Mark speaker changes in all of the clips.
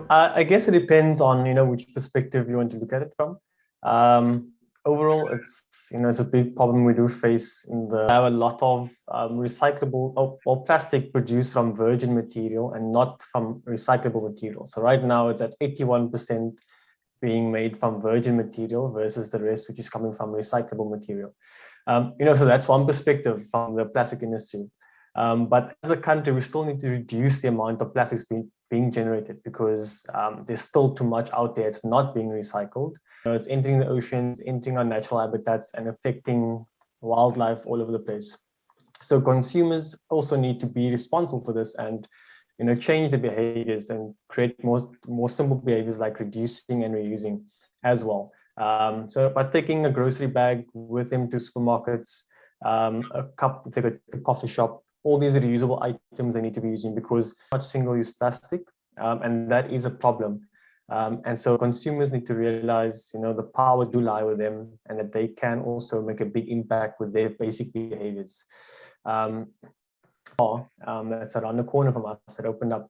Speaker 1: I guess it depends on, which perspective you want to look at it from. Overall, it's a big problem we do face have a lot of recyclable or plastic produced from virgin material and not from recyclable material. So right now it's at 81% being made from virgin material versus the rest, which is coming from recyclable material. So that's one perspective from the plastic industry. But as a country, we still need to reduce the amount of plastics being generated because there's still too much out there. It's not being recycled. It's entering the oceans, entering our natural habitats, and affecting wildlife all over the place. So consumers also need to be responsible for this and change the behaviors and create more simple behaviors like reducing and reusing as well. So by taking a grocery bag with them to supermarkets, a cup if they go to the coffee shop, all these reusable items they need to be using because much single-use plastic, and that is a problem. And so consumers need to realize, the power do lie with them and that they can also make a big impact with their basic behaviors. That's around the corner from us that opened up,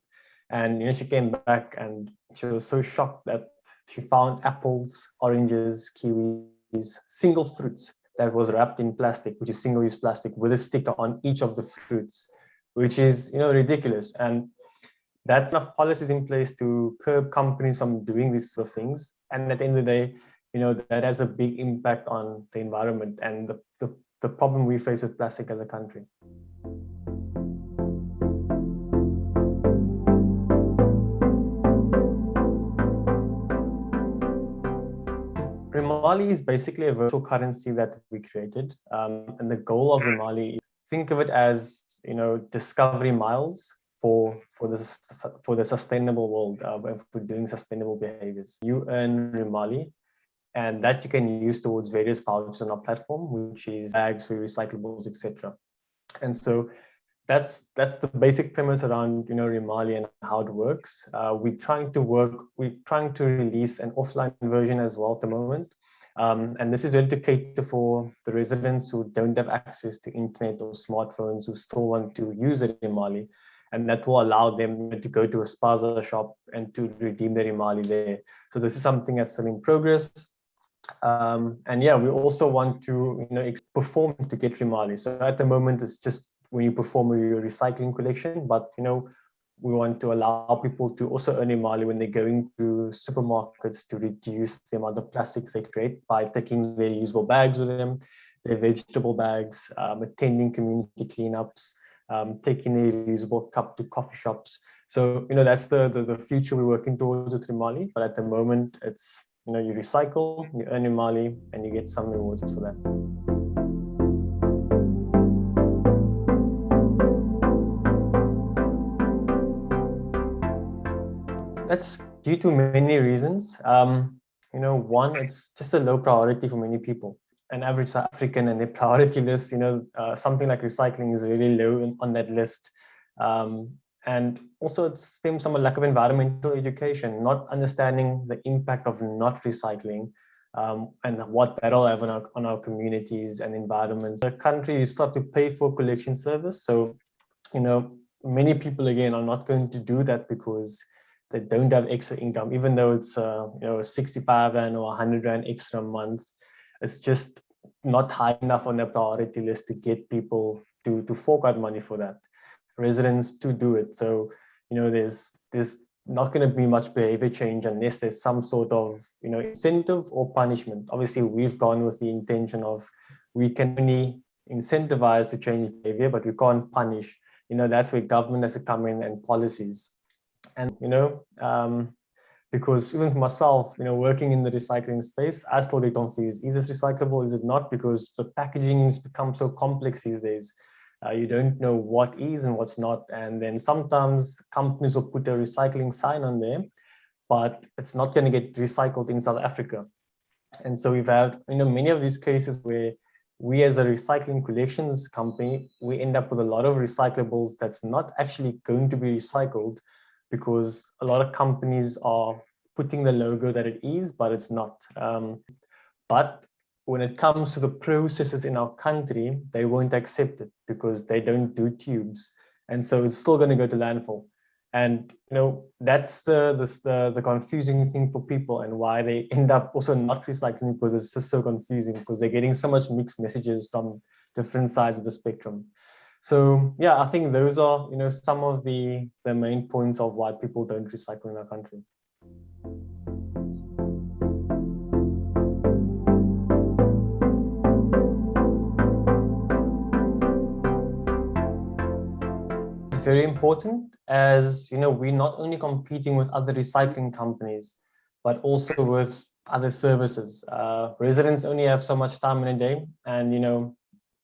Speaker 1: and she came back and she was so shocked that she found apples, oranges, kiwis, single fruits that was wrapped in plastic, which is single-use plastic, with a sticker on each of the fruits, which is ridiculous. And that's enough policies in place to curb companies from doing these sort of things. And at the end of the day, that has a big impact on the environment and the problem we face with plastic as a country. Rimali is basically a virtual currency that we created. And the goal of Rimali, think of it as, discovery miles for the sustainable world, for doing sustainable behaviors. You earn Rimali, and that you can use towards various vouchers on our platform, which is bags for recyclables, etc. And so that's the basic premise around Rimali and how it works. We're trying to release an offline version as well at the moment. And this is really to cater for the residents who don't have access to internet or smartphones, who still want to use it in Rimali. And that will allow them to go to a spaza shop and to redeem their Rimali there. So this is something that's still in progress. And yeah, we also want to perform to get Rimali. So at the moment, it's just when you perform your recycling collection, but we want to allow people to also earn Rimali when they're going to supermarkets to reduce the amount of plastics they create by taking their usable bags with them, their vegetable bags, attending community cleanups, taking a reusable cup to coffee shops. So that's the future we're working towards with Rimali. But at the moment, it's you recycle, you earn Rimali, and you get some rewards for that. That's due to many reasons. One, it's just a low priority for many people. An average South African and their priority list, something like recycling is really low on that list. And also it stems from a lack of environmental education, not understanding the impact of not recycling, and what that'll have on our communities and environments. The country, you start to pay for collection service. So, many people, again, are not going to do that because they don't have extra income, even though it's 65 Rand or 100 Rand extra a month. It's just not high enough on their priority list to get people to fork out money for that, residents to do it. So there's not going to be much behavior change unless there's some sort of incentive or punishment. Obviously, we've gone with the intention of we can only incentivize to change behavior, but we can't punish. That's where government has to come in and policies. And because even for myself, working in the recycling space, I still get confused. Is this recyclable? Is it not? Because the packaging has become so complex these days. You don't know what is and what's not. And then sometimes companies will put a recycling sign on there, but it's not going to get recycled in South Africa. And so we've had many of these cases where we as a recycling collections company, we end up with a lot of recyclables that's not actually going to be recycled, because a lot of companies are putting the logo that it is, but it's not. But when it comes to the processes in our country, they won't accept it because they don't do tubes. And so it's still going to go to landfill. And that's the confusing thing for people, and why they end up also not recycling, because it's just so confusing, because they're getting so much mixed messages from different sides of the spectrum. So yeah, I think those are some of the main points of why people don't recycle in our country. It's very important, as we're not only competing with other recycling companies, but also with other services. Residents only have so much time in a day, and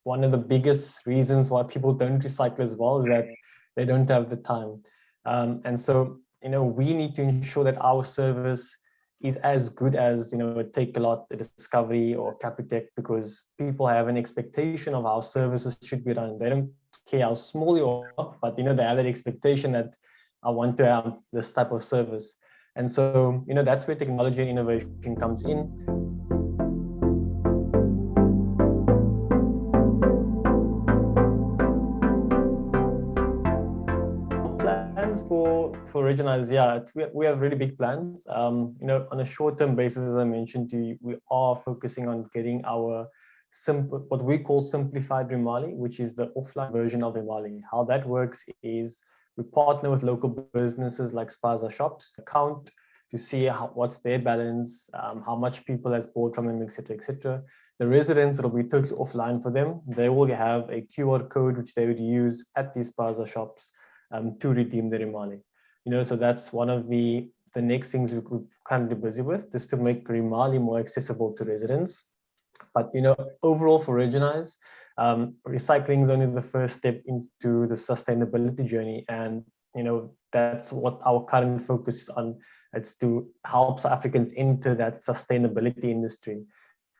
Speaker 1: one of the biggest reasons why people don't recycle as well is that they don't have the time. And so, we need to ensure that our service is as good as, a Take a Lot, a Discovery, or Capitec, because people have an expectation of how services should be done. They don't care how small you are, but, they have that expectation that I want to have this type of service. And so, that's where technology and innovation comes in. Plans for Regenize, yeah, we have really big plans. On a short-term basis, as I mentioned to you, we are focusing on getting our what we call simplified Rimali, which is the offline version of Rimali. How that works is we partner with local businesses like spaza shops, account to see what's their balance, how much people has bought from them, etc., etc. The residents, it'll be totally offline for them. They will have a QR code which they would use at these spaza shops to redeem the Rimali. So that's one of the next things we're currently busy with, just to make Rimali more accessible to residents. But overall for Regenize, recycling is only the first step into the sustainability journey, and that's what our current focus is on. It's to help South Africans enter that sustainability industry,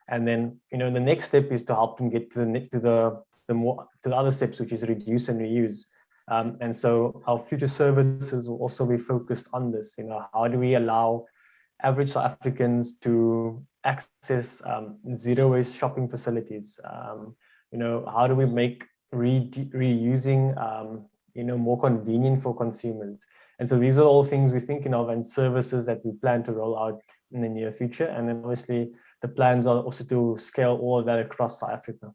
Speaker 1: and then the next step is to help them get to the other steps, which is reduce and reuse. And so our future services will also be focused on this. How do we allow average South Africans to access zero waste shopping facilities? How do we make reusing more convenient for consumers? And so these are all things we're thinking of, and services that we plan to roll out in the near future. And then obviously the plans are also to scale all of that across South Africa.